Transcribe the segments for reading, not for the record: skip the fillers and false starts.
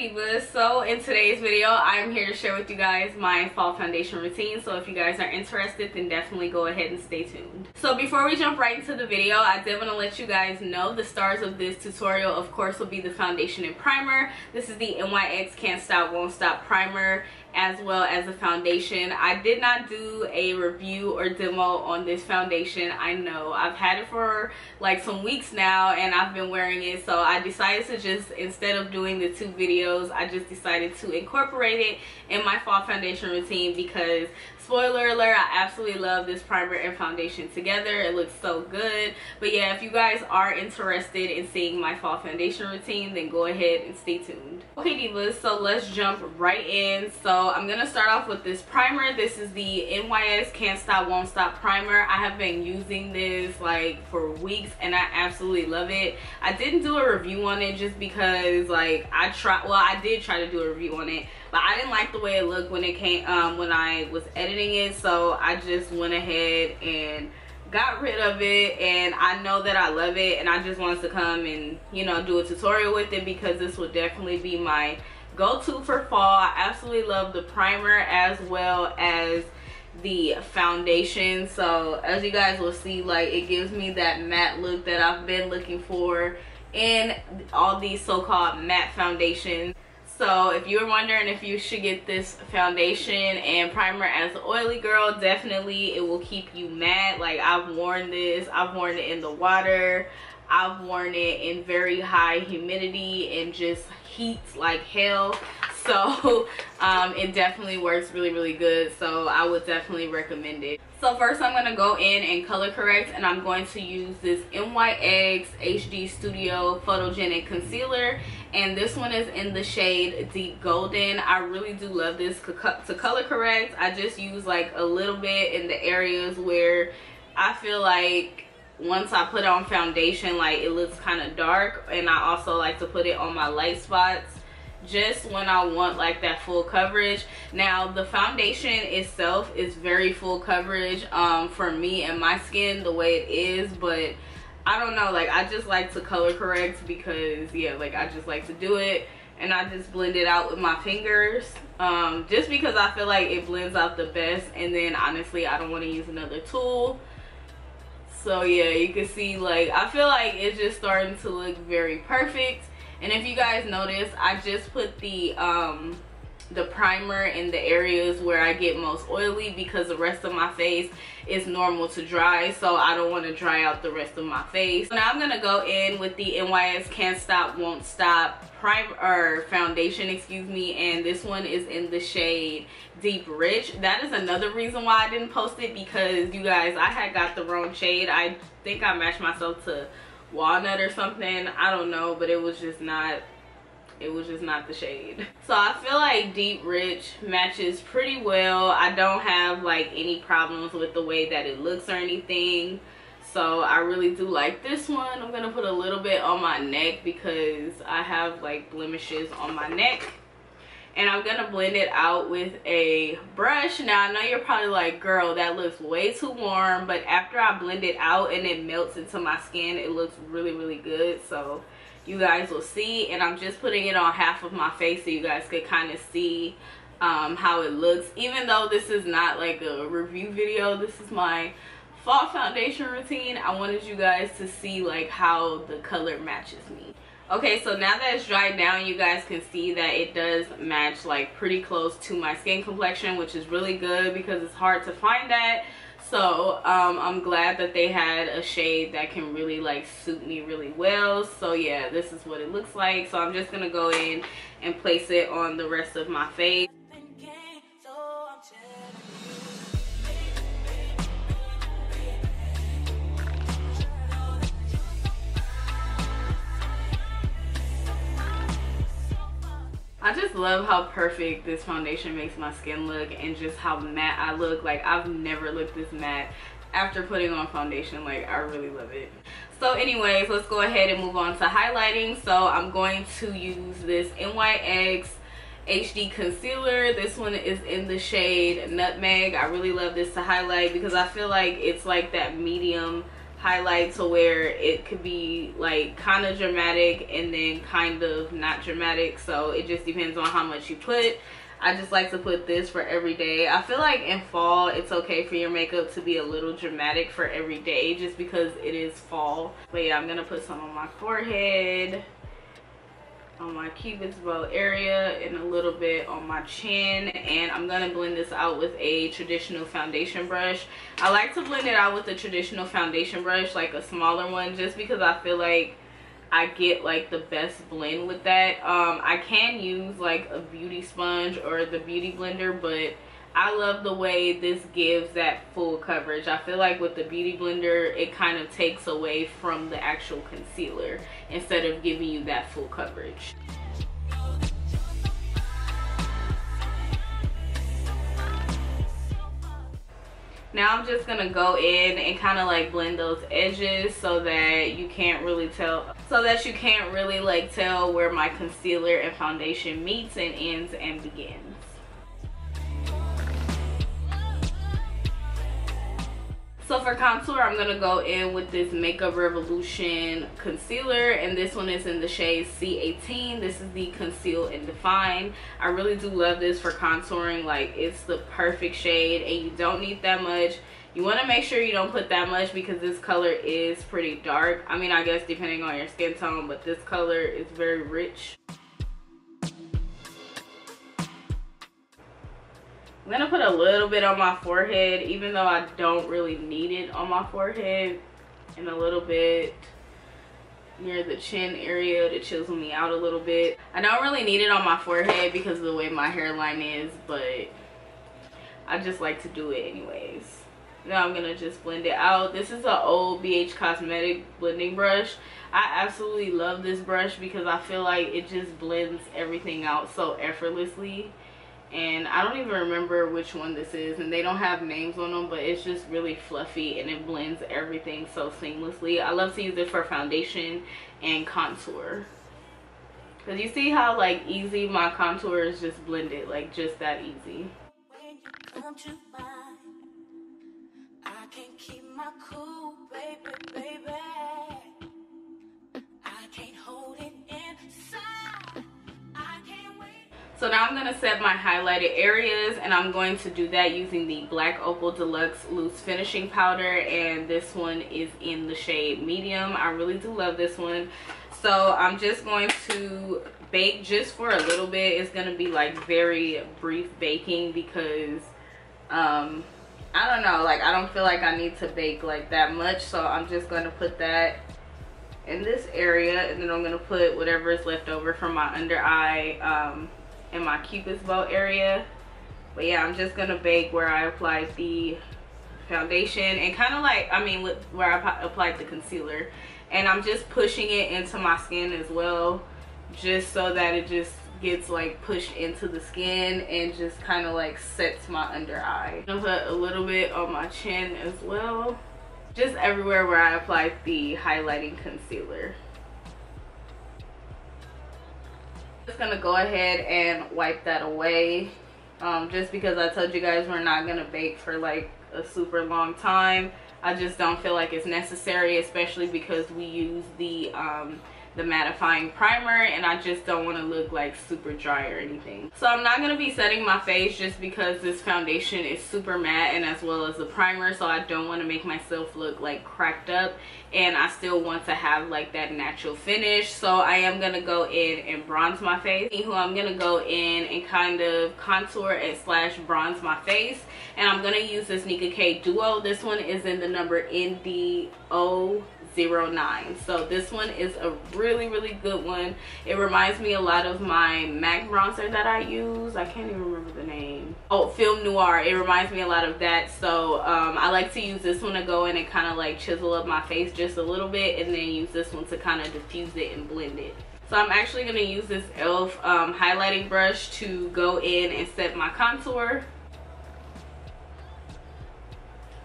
Divas, so in today's video I'm here to share with you guys my fall foundation routine. So if you guys are interested, then definitely go ahead and stay tuned. So before we jump right into the video, I did want to let you guys know the stars of this tutorial of course will be the foundation and primer. This is the NYX Can't Stop Won't Stop primer, as well as the foundation. I did not do a review or demo on this foundation. I know I've had it for like some weeks now and I've been wearing it, so I decided to just, instead of doing the two videos, I just decided to incorporate it in my fall foundation routine because, spoiler alert, I absolutely love this primer and foundation together. It looks so good. But yeah, if you guys are interested in seeing my fall foundation routine, then go ahead and stay tuned. Okay divas, so let's jump right in. So I'm gonna start off with this primer. This is the NYX Can't Stop Won't Stop primer. I have been using this like for weeks and I absolutely love it. I didn't do a review on it just because like I did try to do a review on it, but I didn't like the way it looked when it came when I was editing it, so I just went ahead and got rid of it. And I know that I love it and I just wanted to come and, you know, do a tutorial with it because this will definitely be my go-to for fall. I absolutely love the primer as well as the foundation. So as you guys will see, like, it gives me that matte look that I've been looking for in all these so-called matte foundations. So if you're wondering if you should get this foundation and primer as an oily girl, definitely it will keep you matte. Like, I've worn this, I've worn it in the water, I've worn it in very high humidity and just heat like hell. So it definitely works really good, so I would definitely recommend it. So first I'm going to go in and color correct, and I'm going to use this NYX HD Studio Photogenic Concealer, and this one is in the shade Deep Golden. I really do love this to color correct. I just use like a little bit in the areas where I feel like once I put on foundation, like, it looks kind of dark, and I also like to put it on my light spots just when I want like that full coverage. Now the foundation itself is very full coverage for me and my skin the way it is, but I don't know, like, I just like to color correct because, yeah, like, I just like to do it, and I just blend it out with my fingers just because I feel like it blends out the best, and then honestly I don't want to use another tool. So yeah, you can see, like, I feel like it's just starting to look very perfect. And if you guys notice, I just put the primer in the areas where I get most oily because the rest of my face is normal to dry, so I don't want to dry out the rest of my face. So now I'm gonna go in with the NYX Can't Stop Won't Stop primer or foundation, excuse me, and this one is in the shade Deep Rich. That is another reason why I didn't post it, because you guys, I had got the wrong shade. I think I matched myself to walnut or something, I don't know, but it was just not the shade. So I feel like Deep Rich matches pretty well. I don't have like any problems with the way that it looks or anything, so I really do like this one. I'm gonna put a little bit on my neck because I have like blemishes on my neck, and I'm gonna blend it out with a brush. Now I know you're probably like, girl, that looks way too warm, but after I blend it out and it melts into my skin, it looks really good. So you guys will see, and I'm just putting it on half of my face so you guys could kind of see how it looks. Even though this is not like a review video, this is my fall foundation routine, I wanted you guys to see like how the color matches me. Okay, so now that it's dried down, you guys can see that it does match like pretty close to my skin complexion, which is really good because it's hard to find that. So I'm glad that they had a shade that can really like suit me really well. So yeah, this is what it looks like. So I'm just gonna go in and place it on the rest of my face. I just love how perfect this foundation makes my skin look and just how matte I look. Like, I've never looked this matte after putting on foundation. Like, I really love it. So anyways, let's go ahead and move on to highlighting. So I'm going to use this NYX HD concealer. This one is in the shade Nutmeg. I really love this to highlight because I feel like it's like that medium highlight to where it could be like kind of dramatic and then kind of not dramatic, so it just depends on how much you put. I just like to put this for every day. I feel like in fall it's okay for your makeup to be a little dramatic for every day just because it is fall. But yeah, I'm gonna put some on my forehead, on my cupid's bow area, and a little bit on my chin, and I'm gonna blend this out with a traditional foundation brush. I like to blend it out with a traditional foundation brush, like a smaller one, just because I feel like I get like the best blend with that. I can use like a beauty sponge or the beauty blender, but I love the way this gives that full coverage. I feel like with the beauty blender it kind of takes away from the actual concealer instead of giving you that full coverage. Now I'm just gonna go in and kind of like blend those edges so that you can't really tell, like tell where my concealer and foundation meets and ends and begins. So for contour, I'm gonna go in with this Makeup Revolution concealer, and this one is in the shade C18. This is the Conceal and Define. I really do love this for contouring. Like, it's the perfect shade and you don't need that much. You want to make sure you don't put that much because this color is pretty dark. I mean, I guess depending on your skin tone, but this color is very rich. I'm gonna put a little bit on my forehead, even though I don't really need it on my forehead, and a little bit near the chin area to chisel me out a little bit. I don't really need it on my forehead because of the way my hairline is, but I just like to do it anyways. Now I'm gonna just blend it out. This is an old BH Cosmetic blending brush. I absolutely love this brush because I feel like it just blends everything out so effortlessly. And I don't even remember which one this is, and they don't have names on them, but it's just really fluffy and it blends everything so seamlessly. I love to use it for foundation and contour, because you see how like easy my contour is just blended, like just that easy. I can't keep my cool, baby, baby. I can't hold it inside. I can't wait. So now I'm going to set my highlighted areas, and I'm going to do that using the Black Opal Deluxe Loose Finishing Powder, and this one is in the shade Medium. I really do love this one. So I'm just going to bake just for a little bit. It's going to be like very brief baking because I don't know, like I don't feel like I need to bake like that much. So I'm just going to put that in this area, and then I'm going to put whatever is left over from my under eye in my Cupid's bow area. But yeah, I'm just going to bake where I applied the foundation and kind of like, I mean, where I applied the concealer, and I'm just pushing it into my skin as well, just so that it just gets like pushed into the skin and just kind of like sets my under eye. I'm gonna put a little bit on my chin as well, just everywhere where I applied the highlighting concealer. Just gonna go ahead and wipe that away, just because I told you guys we're not gonna bake for like a super long time. I just don't feel like it's necessary, especially because we use the mattifying primer, and I just don't want to look like super dry or anything. So I'm not going to be setting my face just because this foundation is super matte, and as well as the primer, so I don't want to make myself look like cracked up, and I still want to have like that natural finish. So I am going to go in and bronze my face. I'm going to go in and kind of contour and slash bronze my face, and I'm going to use this Nika K Duo. This one is in the number ND009. So this one is a really good one. It reminds me a lot of my MAC bronzer that I use. I can't even remember the name. Oh, Film Noir. It reminds me a lot of that. So I like to use this one to go in and kind of like chisel up my face just a little bit, and then use this one to kind of diffuse it and blend it. So I'm actually going to use this e.l.f. highlighting brush to go in and set my contour.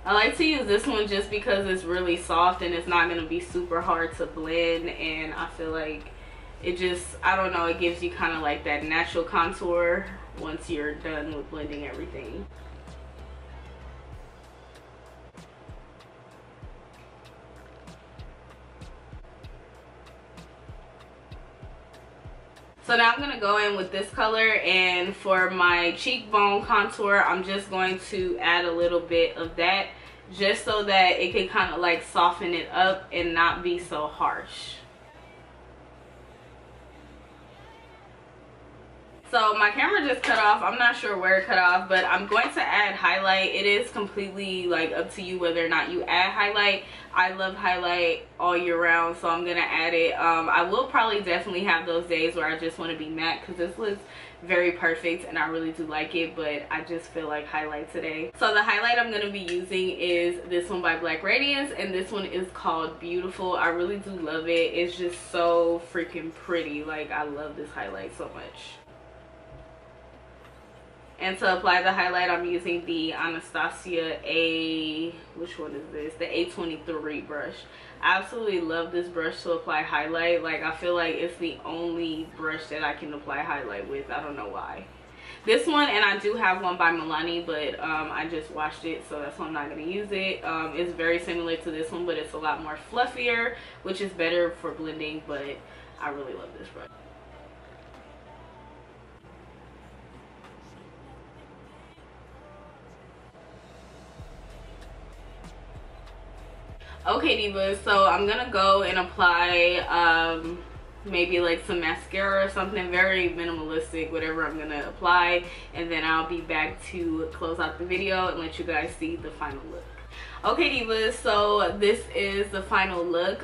I like to use this one just because it's really soft and it's not going to be super hard to blend, and I feel like it just, I don't know, it gives you kind of like that natural contour once you're done with blending everything. So now I'm going to go in with this color, and for my cheekbone contour, I'm just going to add a little bit of that just so that it can kind of like soften it up and not be so harsh. So my camera just cut off. I'm not sure where it cut off, but I'm going to add highlight. It is completely like up to you whether or not you add highlight. I love highlight all year round, so I'm gonna add it. I will probably definitely have those days where I just want to be matte because this looks very perfect and I really do like it, but I just feel like highlight today. So the highlight I'm gonna be using is this one by Black Radiance, and this one is called Beautiful. I really do love it. It's just so freaking pretty. Like, I love this highlight so much. And to apply the highlight, I'm using the Anastasia which one is this? The A23 brush. I absolutely love this brush to apply highlight. Like, I feel like it's the only brush that I can apply highlight with. I don't know why. This one, and I do have one by Milani, but I just washed it, so that's why I'm not going to use it. It's very similar to this one, but it's a lot more fluffier, which is better for blending, but I really love this brush. Okay, divas, so I'm gonna go and apply maybe like some mascara or something very minimalistic, whatever I'm gonna apply, and then I'll be back to close out the video and let you guys see the final look. Okay, divas, so this is the final look.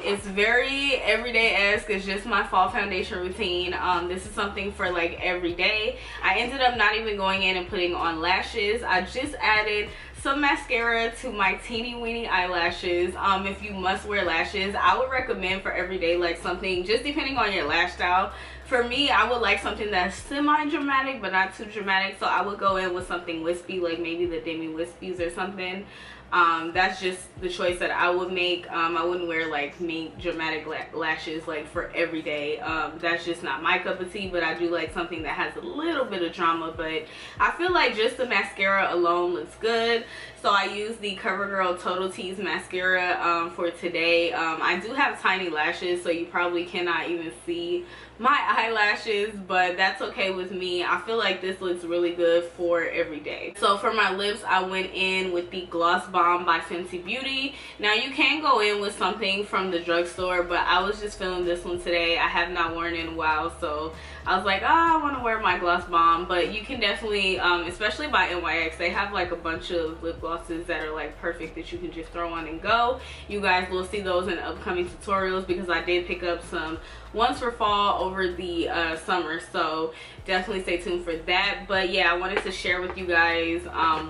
It's very everyday-esque. It's just my fall foundation routine. This is something for like every day. I ended up not even going in and putting on lashes. I just added some mascara to my teeny weeny eyelashes. If you must wear lashes, I would recommend for everyday like something just depending on your lash style. For me, I would like something that's semi-dramatic but not too dramatic, so I would go in with something wispy, like maybe the Demi Wispies or something. That's just the choice that I would make. I wouldn't wear like mink dramatic lashes like for every day. That's just not my cup of tea, but I do like something that has a little bit of drama. But I feel like just the mascara alone looks good, so I use the CoverGirl Total Tease mascara for today. I do have tiny lashes, so you probably cannot even see my eyelashes, but that's okay with me. I feel like this looks really good for every day. So for my lips, I went in with the Gloss Bomb by Fenty Beauty. Now you can go in with something from the drugstore, but I was just feeling this one today. I have not worn it in a while, so I was like, oh, I want to wear my Gloss Bomb. But you can definitely, especially by NYX, they have like a bunch of lip glosses that are like perfect that you can just throw on and go. You guys will see those in upcoming tutorials because I did pick up some ones for fall over the summer, so definitely stay tuned for that. But yeah, I wanted to share with you guys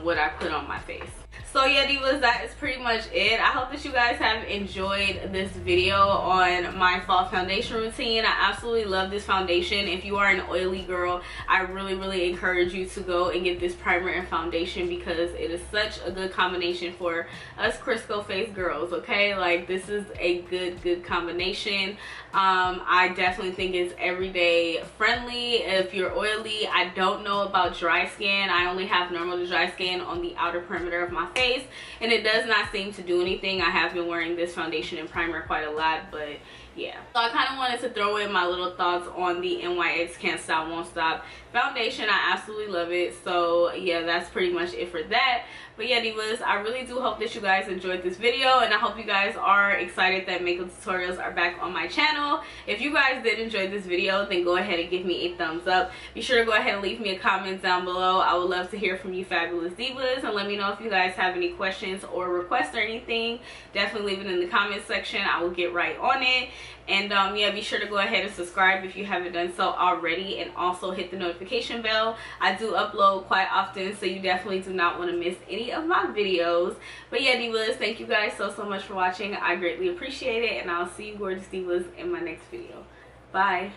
what I put on my face. So yeah, divas, that is pretty much it. I hope that you guys have enjoyed this video on my fall foundation routine. I absolutely love this foundation. If you are an oily girl, I really encourage you to go and get this primer and foundation because it is such a good combination for us Crisco face girls, okay? Like, this is a good combination. I definitely think it's everyday friendly. If you're oily, I don't know about dry skin. I only have normal to dry skin on the outer perimeter of my face, and it does not seem to do anything. I have been wearing this foundation and primer quite a lot, but yeah. So I kind of wanted to throw in my little thoughts on the NYX Can't Stop Won't Stop foundation. I absolutely love it. So yeah, that's pretty much it for that. But yeah, divas, I really do hope that you guys enjoyed this video, and I hope you guys are excited that makeup tutorials are back on my channel. If you guys did enjoy this video, then go ahead and give me a thumbs up. Be sure to go ahead and leave me a comment down below. I would love to hear from you fabulous divas, and let me know if you guys have any questions or requests or anything. Definitely leave it in the comment section. I will get right on it. And yeah, be sure to go ahead and subscribe if you haven't done so already, and also hit the notification bell. I do upload quite often, so you definitely do not want to miss any of my videos. But yeah, divas, thank you guys so much for watching. I greatly appreciate it, and I'll see you gorgeous divas in my next video. Bye.